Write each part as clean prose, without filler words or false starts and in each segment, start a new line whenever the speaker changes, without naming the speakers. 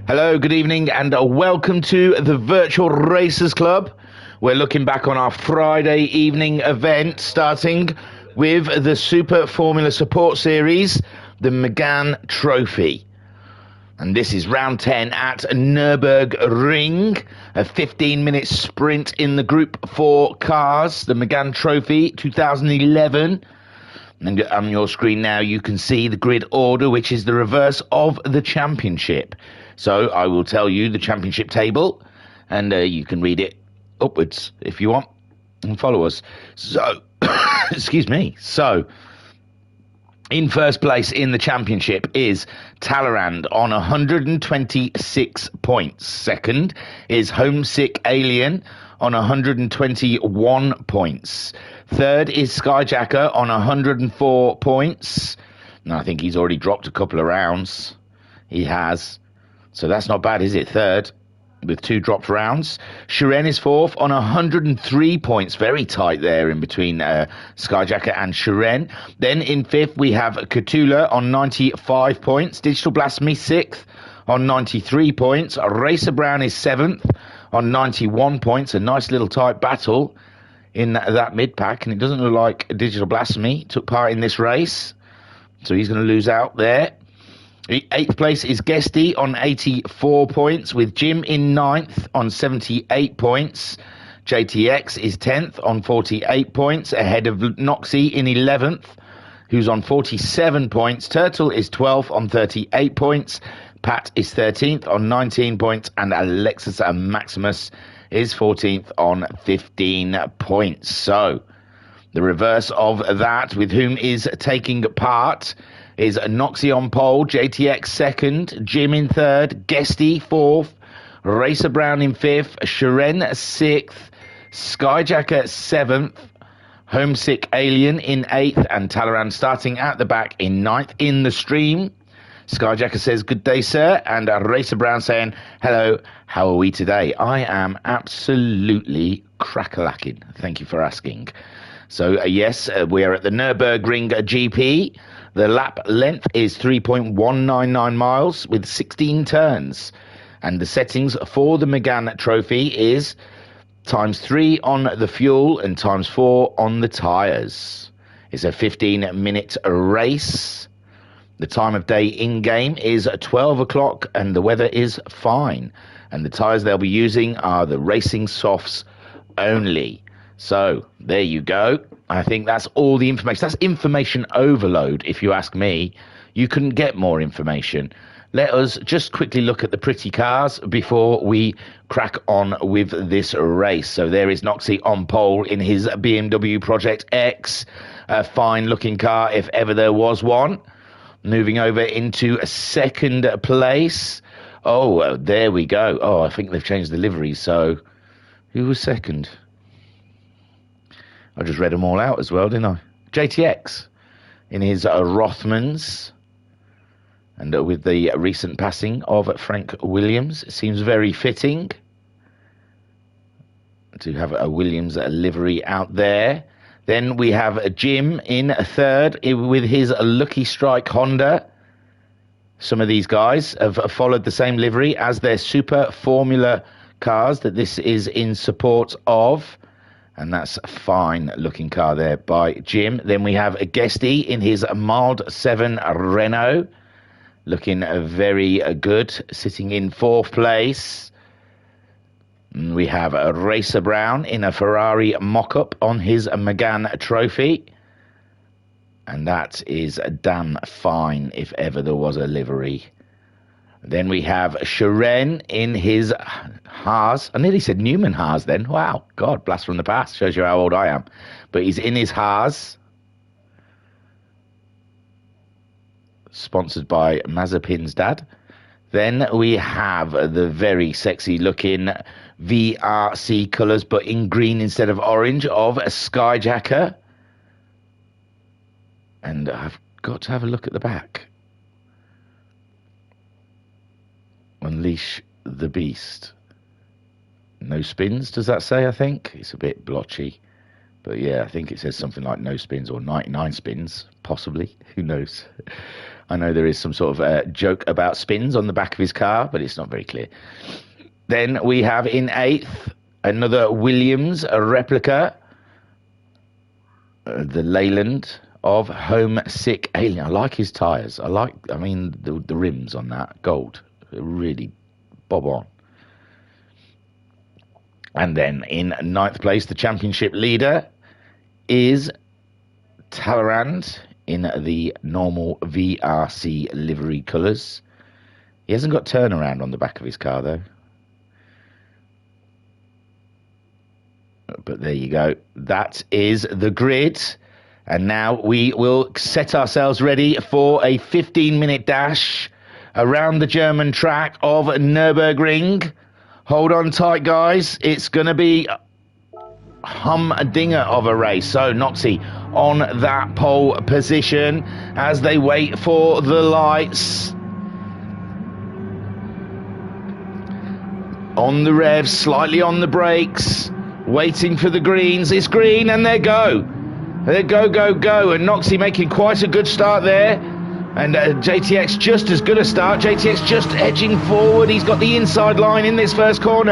Hello, good evening, and welcome to the Virtual Racers Club. We're looking back on our Friday evening event, starting with the Super Formula Support Series, the Megane Trophy. And this is round 10 at Nürburgring, a 15-minute sprint in the Group 4 cars, the Megane Trophy 2011. And on your screen now you can see the grid order, which is the reverse of the championship. So I will tell you the championship table, and you can read it upwards if you want and follow us. So, excuse me. So, in first place in the championship is Talleyrand on 126 points. Second is Homesick Alien on 121 points. Third is Skyjacker on 104 points. And I think he's already dropped a couple of rounds. He has. So that's not bad, is it? Third, with 2 dropped rounds. Shiren is fourth on 103 points. Very tight there in between Skyjacker and Shiren. Then in fifth, we have Cthulhu on 95 points. Digital Blasphemy sixth on 93 points. Racer Brown is seventh on 91 points. A nice little tight battle in that mid-pack. And it doesn't look like Digital Blasphemy took part in this race. So he's going to lose out there. Eighth place is Guesty on 84 points, with Jim in ninth on 78 points. JTX is 10th on 48 points, ahead of Noxie in 11th, who's on 47 points. Turtle is 12th on 38 points. Pat is 13th on 19 points, and Alexis Maximus is 14th on 15 points. So, the reverse of that, with whom is taking part, is Noxie on pole, JTX second, Jim in third, Guesty fourth, Racer Brown in fifth, Shiren sixth, Skyjacker seventh, Homesick Alien in eighth, and Talleyrand starting at the back in ninth. In the stream, Skyjacker says, "Good day, sir," and Racer Brown saying, "Hello, how are we today?" I am absolutely crack-a-lacking. Thank you for asking. So, yes, we are at the Nürburgring GP. The lap length is 3.199 miles with 16 turns. And the settings for the Megane Trophy is ×3 on the fuel and ×4 on the tyres. It's a 15-minute race. The time of day in-game is 12 o'clock and the weather is fine. And the tyres they'll be using are the Racing Softs only. So, there you go. I think that's all the information. That's information overload, if you ask me. You couldn't get more information. Let us just quickly look at the pretty cars before we crack on with this race. So there is Noxie on pole in his BMW Project X. A fine-looking car, if ever there was one. Moving over into second place. Oh, there we go. Oh, I think they've changed the livery. So, who was second? I just read them all out as well, didn't I? JTX in his Rothmans. And with the recent passing of Frank Williams, it seems very fitting to have a Williams livery out there. Then we have Jim in third with his Lucky Strike Honda. Some of these guys have followed the same livery as their Super Formula cars that this is in support of. And that's a fine-looking car there by Jim. Then we have Guesty in his Mild 7 Renault, looking very good, sitting in fourth place. And we have Racer Brown in a Ferrari mock-up on his Megane Trophy. And that is damn fine, if ever there was a livery. Then we have Shiren in his Haas. I nearly said Newman Haas then. Wow, God, blast from the past. Shows you how old I am. But he's in his Haas. Sponsored by Mazepin's dad. Then we have the very sexy looking VRC colours, but in green instead of orange, of a Skyjacker. And I've got to have a look at the back. Unleash the Beast. No spins, does that say, I think? It's a bit blotchy. But yeah, I think it says something like no spins or 99 spins, possibly. Who knows? I know there is some sort of joke about spins on the back of his car, but it's not very clear. Then we have in 8th another Williams, a replica, the Leyland of Homesick Alien. I like his tyres. I mean, the rims on that, gold. Really bob on. And then in 9th place, the championship leader is Talleyrand in the normal VRC livery colours. He hasn't got turnaround on the back of his car, though. But there you go. That is the grid. And now we will set ourselves ready for a 15-minute dash around the German track of Nürburgring. Hold on tight, guys. It's going to be humdinger of a race. So Noxie on that pole position as they wait for the lights. On the revs, slightly on the brakes, waiting for the greens. It's green and they go. They go, go, go. And Noxie making quite a good start there. And JTX just as good a start. JTX just edging forward. He's got the inside line in this first corner.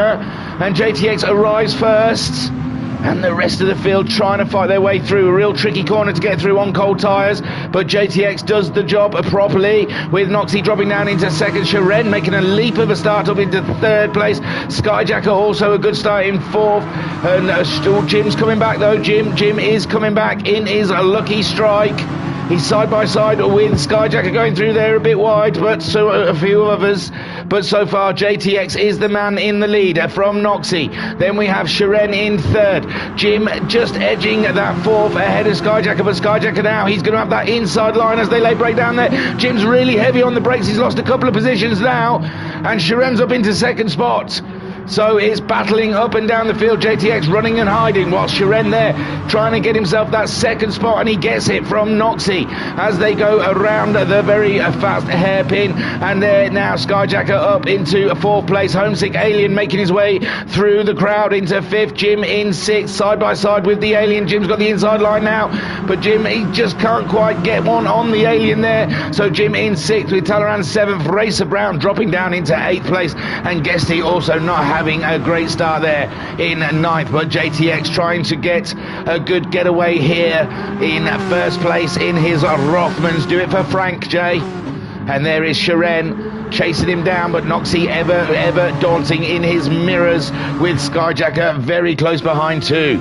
And JTX arrives first. And the rest of the field trying to fight their way through. A real tricky corner to get through on cold tyres. But JTX does the job properly, with Noxie dropping down into second. Sharon making a leap of a start up into 3rd place. Skyjacker also a good start in 4th. And Jim's coming back though. Jim is coming back in his lucky strike. He's side by side with Skyjacker, going through there a bit wide, but so a few others. But so far, JTX is the man in the lead from Noxie. Then we have Sharon in 3rd. Jim just edging that 4th ahead of Skyjacker, but Skyjacker now, he's going to have that inside line as they lay break down there. Jim's really heavy on the brakes. He's lost a couple of positions now, and Sharon's up into 2nd spot. So it's battling up and down the field. JTX running and hiding, while Sharon there trying to get himself that 2nd spot, and he gets it from Noxie as they go around the very fast hairpin. And there now Skyjacker up into 4th place. Homesick Alien making his way through the crowd into 5th. Jim in 6th, side by side with the Alien. Jim's got the inside line now, but Jim, he just can't quite get one on the Alien there. So Jim in 6th with Talleyrand 7th. Racer Brown dropping down into 8th place, and Guesty also not having a great start there in 9th, but JTX trying to get a good getaway here in 1st place in his Rothmans. Do it for Frank J. And there is Sharon chasing him down, but Noxie ever daunting in his mirrors, with Skyjacker very close behind too.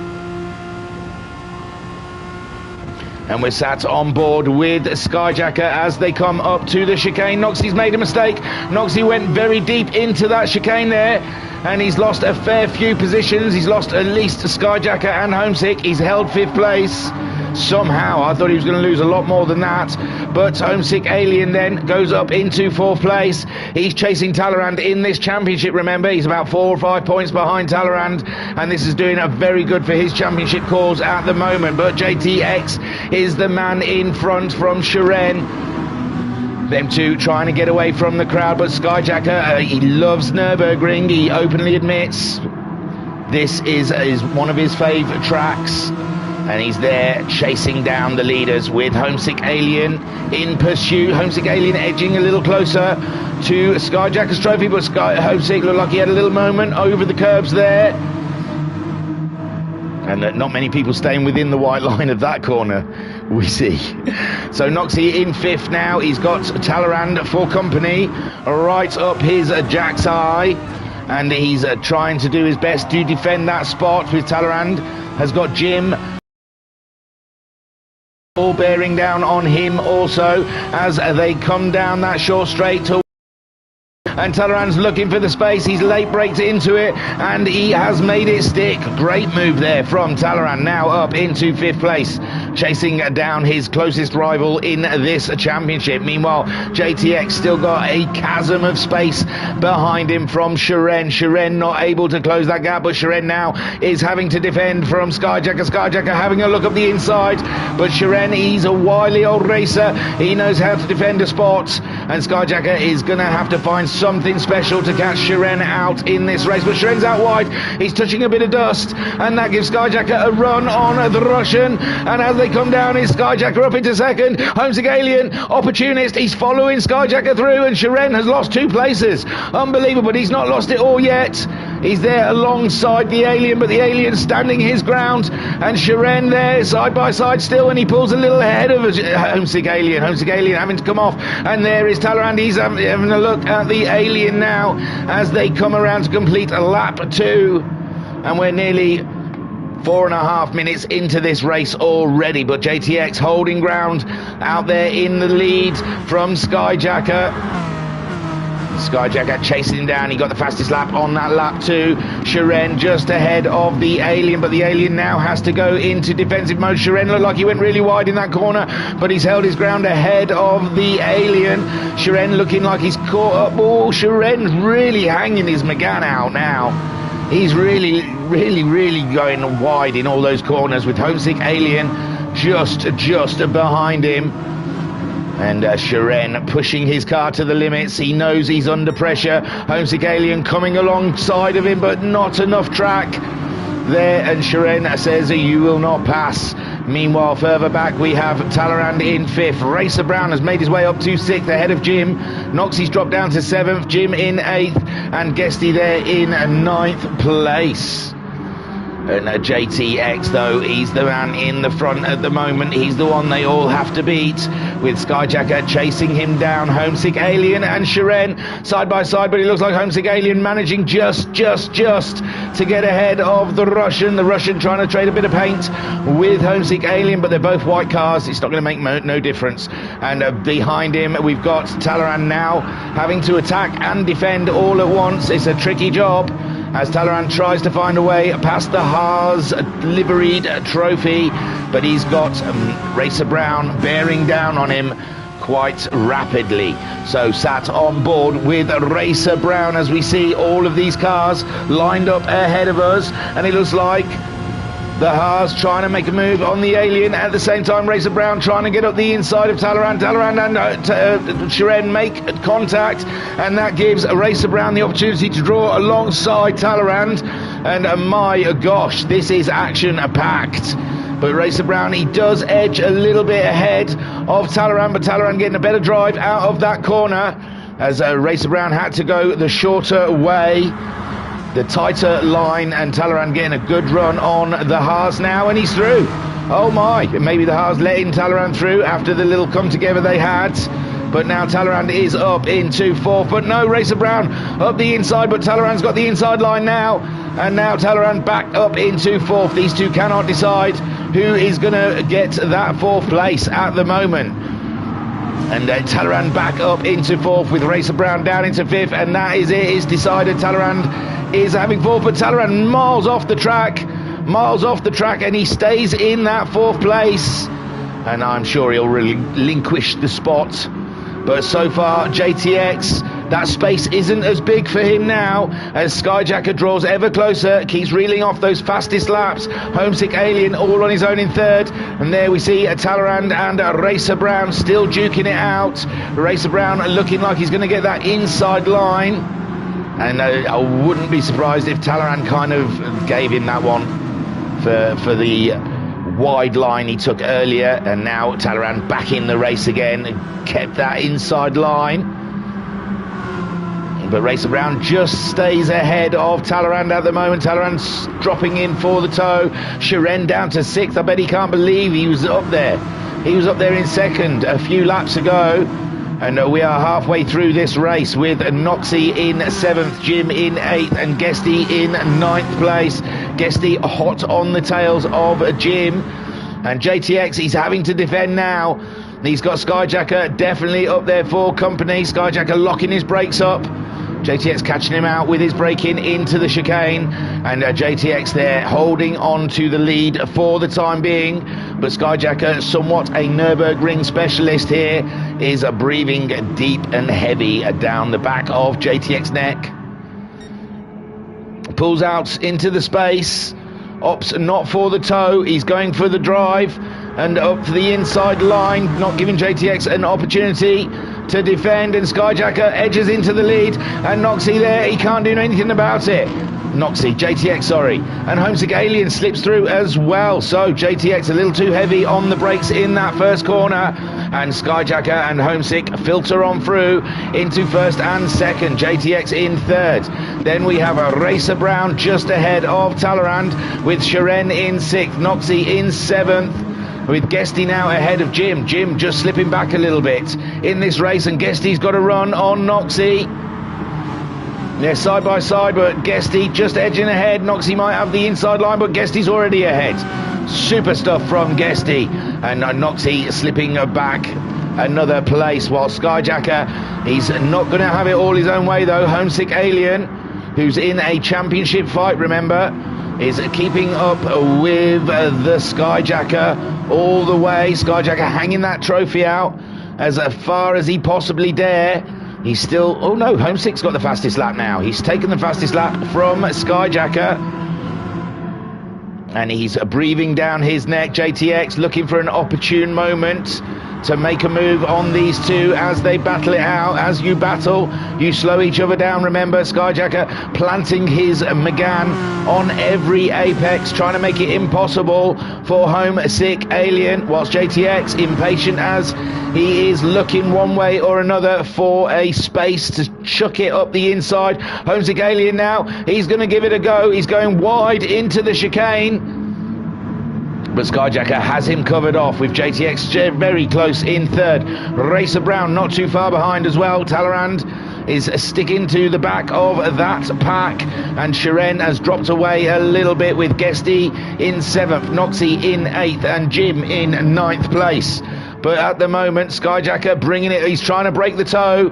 And we're sat on board with Skyjacker as they come up to the chicane. Noxie's made a mistake. Noxie went very deep into that chicane there, and he's lost a fair few positions. He's lost at least Skyjacker and Homesick. He's held 5th place somehow. I thought he was going to lose a lot more than that, but Homesick Alien then goes up into 4th place. He's chasing Talleyrand in this championship, remember. He's about 4 or 5 points behind Talleyrand, and this is doing a very good for his championship cause at the moment. But JTX is the man in front from Sharon. Them two trying to get away from the crowd, but Skyjacker, he loves Nürburgring. He openly admits this is one of his favourite tracks, and he's there chasing down the leaders with Homesick Alien in pursuit. Homesick Alien edging a little closer to Skyjacker's trophy, but Homesick looked like he had a little moment over the curbs there. And not many people staying within the white line of that corner, we see. So Noxie in 5th now. He's got Talleyrand for company right up his jack's eye, and he's trying to do his best to defend that spot. With Talleyrand has got Jim all bearing down on him also as they come down that short straight to. And Talleyrand's looking for the space. He's late braked into it, and he has made it stick. Great move there from Talleyrand, now up into 5th place, chasing down his closest rival in this championship. Meanwhile, JTX still got a chasm of space behind him from Sharon. Sharon not able to close that gap, but Sharon now is having to defend from Skyjacker. Skyjacker having a look up the inside, but Sharon, he's a wily old racer. He knows how to defend a spot. and Skyjacker is going to have to find something special to catch Shiren out in this race. But Shiren's out wide, he's touching a bit of dust, and that gives Skyjacker a run on the Russian, and as they come down is Skyjacker up into second. Homesick Alien, opportunist, he's following Skyjacker through, and Shiren has lost 2 places. Unbelievable, but he's not lost it all yet. He's there alongside the Alien, but the Alien's standing his ground, and Shiren there side by side still, and he pulls a little ahead of Homesick Alien having to come off, and there is Talleyrand. He's having a look at the Alien now as they come around to complete a lap 2, and we're nearly 4.5 minutes into this race already, but JTX holding ground out there in the lead from Skyjacker. Skyjacker chasing him down. He got the fastest lap on that lap 2. Shiren just ahead of the Alien, but the Alien now has to go into defensive mode. Shiren looked like he went really wide in that corner, but he's held his ground ahead of the Alien. Shiren looking like he's caught up. Oh, Shiren's really hanging his Megane out now. He's really going wide in all those corners, with Homesick Alien just behind him. And Shiren pushing his car to the limits. He knows he's under pressure. Homesick Alien coming alongside of him, but not enough track there, and Shiren says you will not pass. Meanwhile, further back we have Talleyrand in 5th. Racer Brown has made his way up to 6th ahead of Jim. Noxie's dropped down to 7th, Jim in 8th, and Guesty there in 9th place. And JTX, though, he's the man in the front at the moment. He's the one they all have to beat, with Skyjacker chasing him down. Homesick Alien and Shiren side by side, but it looks like Homesick Alien managing just to get ahead of the Russian. The Russian trying to trade a bit of paint with Homesick Alien, but they're both white cars. It's not going to make no difference. And behind him, we've got Talleyrand now having to attack and defend all at once. It's a tricky job, as Talleyrand tries to find a way past the Haas liveried trophy, but he's got Racer Brown bearing down on him quite rapidly. So sat on board with Racer Brown as we see all of these cars lined up ahead of us, and it looks like the Haas trying to make a move on the Alien. At the same time, Racer Brown trying to get up the inside of Talleyrand. Talleyrand and Shiren make contact, and that gives Racer Brown the opportunity to draw alongside Talleyrand. And my gosh, this is action-packed. But Racer Brown, he does edge a little bit ahead of Talleyrand, but Talleyrand getting a better drive out of that corner, as Racer Brown had to go the shorter way, the tighter line, and Talleyrand getting a good run on the Haas now, and he's through. Oh my, maybe the Haas letting Talleyrand through after the little come together they had. But now Talleyrand is up into 4th, but no, Racer Brown up the inside, but Talleyrand's got the inside line now, and now Talleyrand back up into 4th. These two cannot decide who is going to get that 4th place at the moment. And Talleyrand back up into 4th, with Racer Brown down into 5th, and that is it. It's decided. Talleyrand is having 4th, but Talleyrand miles off the track, and he stays in that 4th place, and I'm sure he'll relinquish the spot. But so far, JTX, that space isn't as big for him now, as Skyjacker draws ever closer, keeps reeling off those fastest laps. Homesick Alien all on his own in 3rd, and there we see Talleyrand and Racer Brown still duking it out. Racer Brown looking like he's going to get that inside line, and I wouldn't be surprised if Talleyrand kind of gave him that one for the wide line he took earlier. And now Talleyrand back in the race again, kept that inside line, but Racer Brown just stays ahead of Talleyrand at the moment. Talleyrand's dropping in for the toe. Shiren down to 6th. I bet he can't believe he was up there. He was up there in 2nd a few laps ago. And we are halfway through this race, with Noxie in 7th, Jim in 8th, and Guesty in 9th place. Guesty hot on the tails of Jim. And JTX, he's having to defend now. He's got Skyjacker definitely up there for company. Skyjacker locking his brakes up. JTX catching him out with his braking into the chicane, and JTX there holding on to the lead for the time being. But Skyjacker, somewhat a Nürburgring specialist here, is breathing deep and heavy down the back of JTX neck. Pulls out into the space, opts not for the toe, he's going for the drive, and up for the inside line, not giving JTX an opportunity. to defend, and Skyjacker edges into the lead, and Noxie there, he can't do anything about it. JTX, sorry. And Homesick Alien slips through as well. So JTX a little too heavy on the brakes in that first corner. And Skyjacker and Homesick filter on through into first and second. JTX in third. Then we have a Racer Brown just ahead of Talleyrand with Sharon in sixth. Noxie in seventh, with Guesty now ahead of Jim. Jim just slipping back a little bit in this race, and Guesty's got a run on Noxie. They're side by side, but Guesty just edging ahead. Noxie might have the inside line, but Guesty's already ahead. Super stuff from Guesty, and Noxie slipping back another place, while Skyjacker, he's not going to have it all his own way though. Homesick Alien, who's in a championship fight, remember, is keeping up with the Skyjacker all the way. Skyjacker hanging that trophy out as far as he possibly dare. He's still, oh no, Homesick's got the fastest lap now. He's taken the fastest lap from Skyjacker, and he's breathing down his neck. JTX looking for an opportune moment to make a move on these two as they battle it out. As you battle, you slow each other down. Remember, Skyjacker planting his Megane on every apex, trying to make it impossible for Homesick Alien, whilst JTX, impatient as he is, looking one way or another for a space to chuck it up the inside. Homesick Alien now, he's going to give it a go. He's going wide into the chicane, but Skyjacker has him covered off, with JTX very close in third. Racer Brown not too far behind as well. Talleyrand is sticking to the back of that pack, and Sharon has dropped away a little bit, with Guesty in seventh, Noxie in eighth, and Jim in ninth place. But at the moment, Skyjacker bringing it, he's trying to break the toe,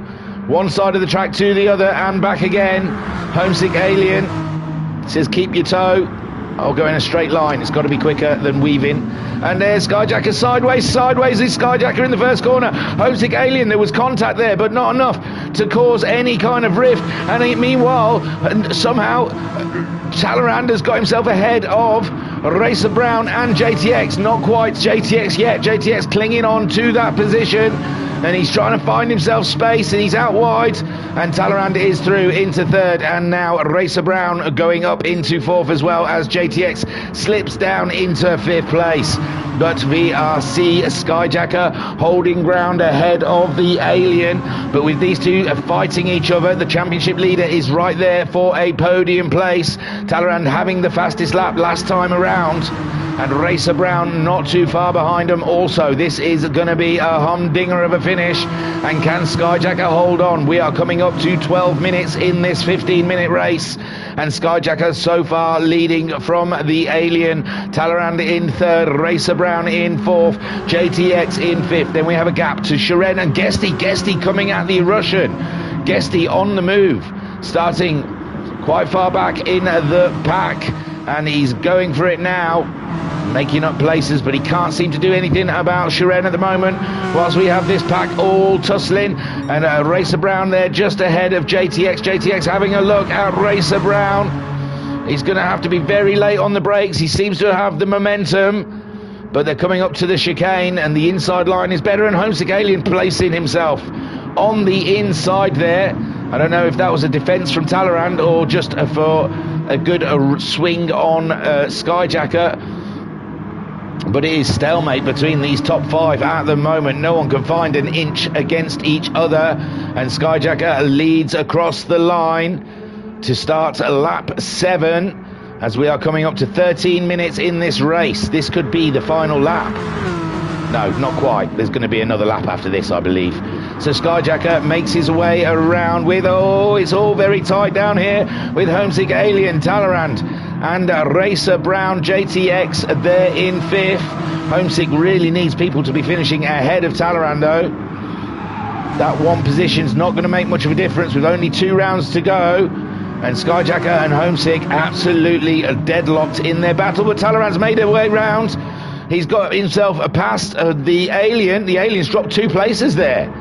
one side of the track to the other and back again. Homesick Alien says keep your toe. I'll go in a straight line. It's got to be quicker than weaving. And there's Skyjacker sideways. Sideways is Skyjacker in the first corner. Homesick Alien, there was contact there, but not enough to cause any kind of rift. And meanwhile, somehow, Talleyrand has got himself ahead of Racer Brown and JTX. Not quite JTX yet. JTX clinging on to that position, and he's trying to find himself space, and he's out wide, and Talleyrand is through into third, and now Racer Brown going up into fourth as well, as JTX slips down into fifth place. But VRC Skyjacker holding ground ahead of the Alien, but with these two fighting each other, the championship leader is right there for a podium place. Talleyrand having the fastest lap last time around, and Racer Brown not too far behind him also. This is going to be a humdinger of a finish, and can Skyjacker hold on? We are coming up to 12 minutes in this 15-minute race, and Skyjacker so far leading from the Alien. Talleyrand in third, Racer Brown in fourth, JTX in fifth. Then we have a gap to Sharon and Guesty. Guesty coming at the Russian. Guesty on the move, starting quite far back in the pack, and he's going for it now, making up places, but he can't seem to do anything about Sharon at the moment, whilst we have this pack all tussling, and Racer Brown there just ahead of JTX. JTX having a look at Racer Brown. He's going to have to be very late on the brakes. He seems to have the momentum, but they're coming up to the chicane, and the inside line is better, and Homesick Alien placing himself on the inside there. I don't know if that was a defence from Talleyrand or just for a good swing on Skyjacker, but it is stalemate between these top five at the moment. No one can find an inch against each other, and Skyjacker leads across the line to start lap 7, as we are coming up to 13 minutes in this race. This could be the final lap. No, not quite. There's going to be another lap after this, I believe. So Skyjacker makes his way around with, oh, it's all very tight down here with Homesick Alien, Talleyrand, and Racer Brown. JTX there in fifth. Homesick really needs people to be finishing ahead of Talleyrand though. That one position's not going to make much of a difference with only 2 rounds to go. And Skyjacker and Homesick absolutely deadlocked in their battle, but Talleyrand's made their way round. He's got himself past the Alien. The Alien's dropped 2 places there.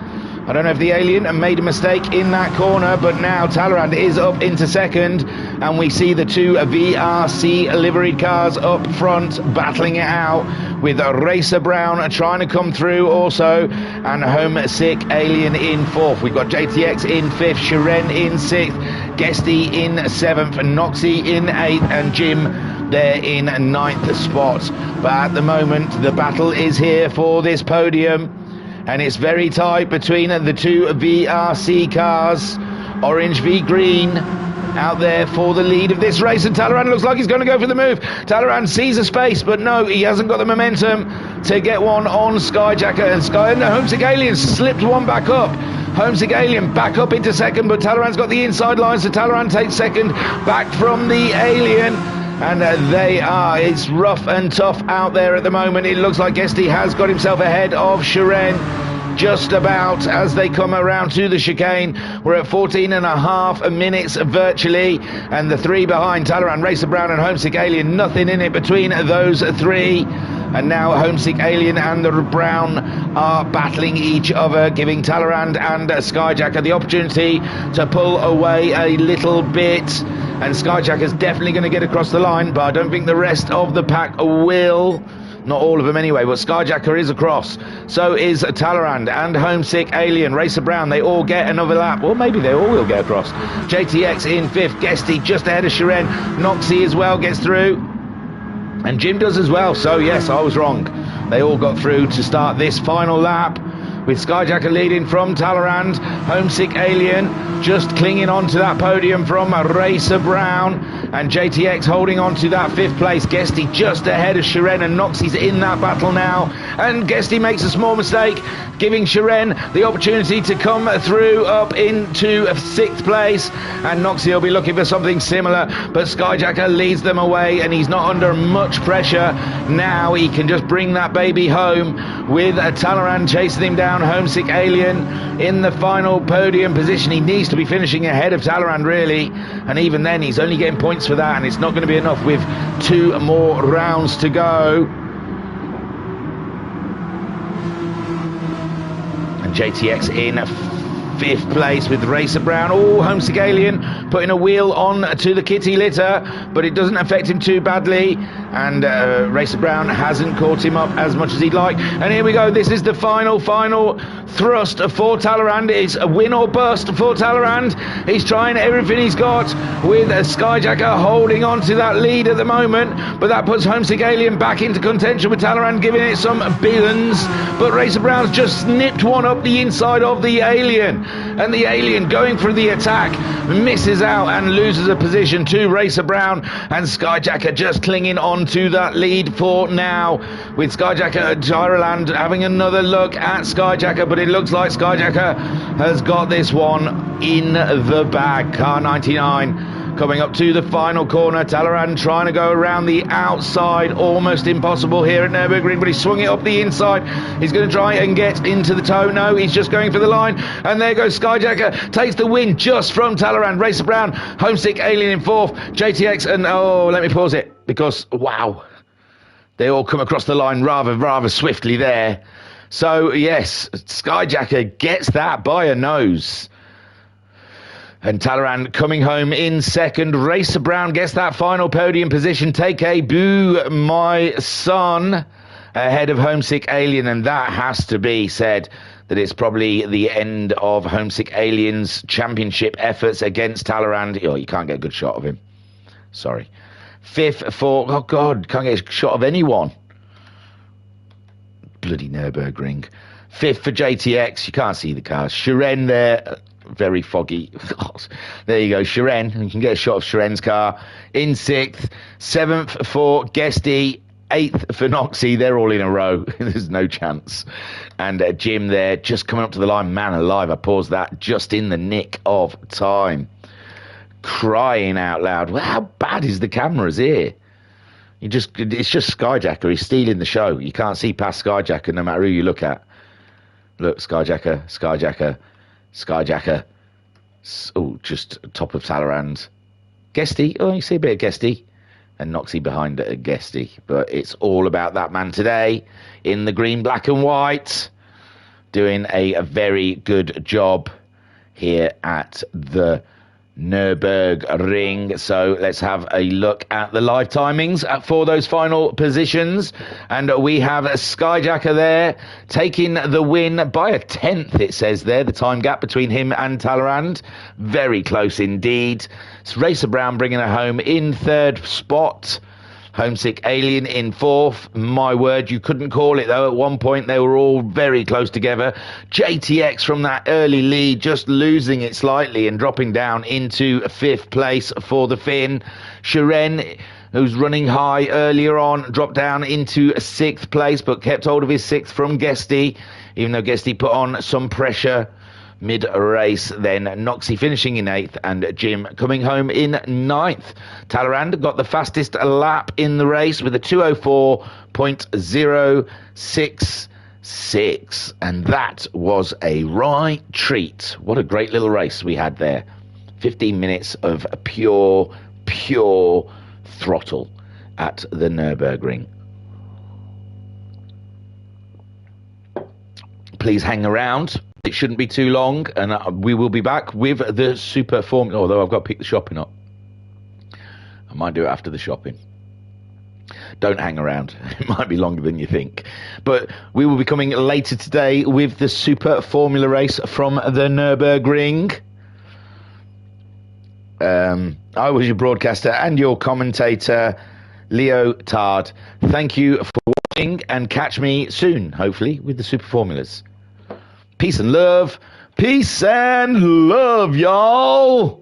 I don't know if the Alien made a mistake in that corner, but now Talleyrand is up into second, and we see the two VRC liveried cars up front battling it out, with Racer Brown trying to come through also, and Homesick Alien in fourth. We've got JTX in fifth, Shiren in sixth, Guesty in seventh, Noxie in eighth, and Jim there in ninth spot. But at the moment, the battle is here for this podium, and it's very tight between the two VRC cars. Orange v green out there for the lead of this race, and Talleyrand looks like he's going to go for the move. Talleyrand sees a space, but no, he hasn't got the momentum to get one on Skyjacker, and Homesick Alien slipped one back up. Homesick Alien back up into second, but Talleyrand's got the inside line, so Talleyrand takes second back from the Alien. And it's rough and tough out there at the moment. It looks like Guesty has got himself ahead of Shiren just about as they come around to the chicane. We're at 14 and a half minutes virtually, and the three behind, Talleyrand, Racer Brown and Homesick Alien, nothing in it between those three. And now Homesick Alien and the Brown are battling each other, giving Talleyrand and Skyjacker the opportunity to pull away a little bit. And Skyjacker's definitely going to get across the line, but I don't think the rest of the pack will. Not all of them anyway, but Skyjacker is across. So is Talleyrand and Homesick Alien. Racer Brown, they all get another lap. Or maybe they all will get across. JTX in fifth, Guesty just ahead of Shiren. Noxie as well gets through. And Jim does as well. So yes, I was wrong. They all got through to start this final lap, with Skyjacker leading from Talleyrand. Homesick Alien just clinging on to that podium from Racer Brown, and JTX holding on to that fifth place. Guesty just ahead of Shiren, and Noxie's in that battle now, and Guesty makes a small mistake, giving Shiren the opportunity to come through up into sixth place, and Noxie will be looking for something similar, but Skyjacker leads them away, and he's not under much pressure now. He can just bring that baby home, with Talleyrand chasing him down. Homesick Alien in the final podium position. He needs to be finishing ahead of Talleyrand, really, and even then he's only getting points for that, and it's not going to be enough with 2 more rounds to go. And JTX in fifth place with Racer Brown. Oh, Homesick Alien putting a wheel on to the kitty litter, but it doesn't affect him too badly, and Racer Brown hasn't caught him up as much as he'd like. And here we go, this is the final thrust for Talleyrand. It's a win or bust for Talleyrand. He's trying everything he's got, with Skyjacker holding on to that lead at the moment, but that puts Homesick Alien back into contention, with Talleyrand giving it some billions, but Racer Brown's just snipped one up the inside of the Alien, and the Alien going for the attack misses out and loses a position to Racer Brown, and Skyjacker just clinging on to that lead for now, with Skyjacker Gyroland having another look at Skyjacker, but it looks like Skyjacker has got this one in the bag. Car 99 coming up to the final corner. Talleyrand trying to go around the outside, almost impossible here at Nürburgring, but he's swung it up the inside. He's going to try and get into the toe. No, he's just going for the line, and there goes Skyjacker, takes the win just from Talleyrand. Racer Brown, Homesick Alien in fourth, JTX, and let me pause it, because wow, they all come across the line rather swiftly there. So yes, Skyjacker gets that by a nose. And Talleyrand coming home in second. Racer Brown gets that final podium position. Take a boo, my son, ahead of Homesick Alien. And that has to be said that it's probably the end of Homesick Alien's championship efforts against Talleyrand. Oh, you can't get a good shot of him. Sorry. Fifth for, oh God, can't get a shot of anyone. Bloody Nürburgring. Fifth for JTX. You can't see the cars. Shiren there. Very foggy. There you go, Shiren. You can get a shot of Shiren's car in sixth. Seventh for Guesty. Eighth for Noxie. They're all in a row. There's no chance. And Jim there just coming up to the line. Man alive, I paused that just in the nick of time. Crying out loud. Well, how bad is the cameras here? It's just Skyjacker. He's stealing the show. You can't see past Skyjacker no matter who you look at. Look, Skyjacker. Oh, just top of Talleyrand. Guesty. Oh, you see a bit of Guesty. And Noxie behind Guesty. But it's all about that man today in the green, black and white. Doing a very good job here at the Nürburgring. So let's have a look at the live timings for those final positions. And we have a Skyjacker there taking the win by a tenth, it says there, the time gap between him and Talleyrand. Very close indeed. It's Racer Brown bringing it home in third spot. Homesick Alien in fourth. My word, you couldn't call it though. At one point they were all very close together. JTX from that early lead just losing it slightly and dropping down into fifth place for the Finn. Shiren, who's running high earlier on, dropped down into sixth place but kept hold of his sixth from Guesty, even though Guesty put on some pressure mid-race. Then Noxie finishing in eighth and Jim coming home in ninth. Talleyrand got the fastest lap in the race with a 2:04.066, and that was a right treat. What a great little race we had there. 15 minutes of pure throttle at the Nürburgring. Please hang around. It shouldn't be too long, and we will be back with the Super Formula. Although I've got to pick the shopping up. I might do it after the shopping. Don't hang around. It might be longer than you think. But we will be coming later today with the Super Formula race from the Nürburgring. I was your broadcaster and your commentator, Leo Tard. Thank you for watching, and catch me soon, hopefully, with the Super Formulas. Peace and love. Peace and love, y'all.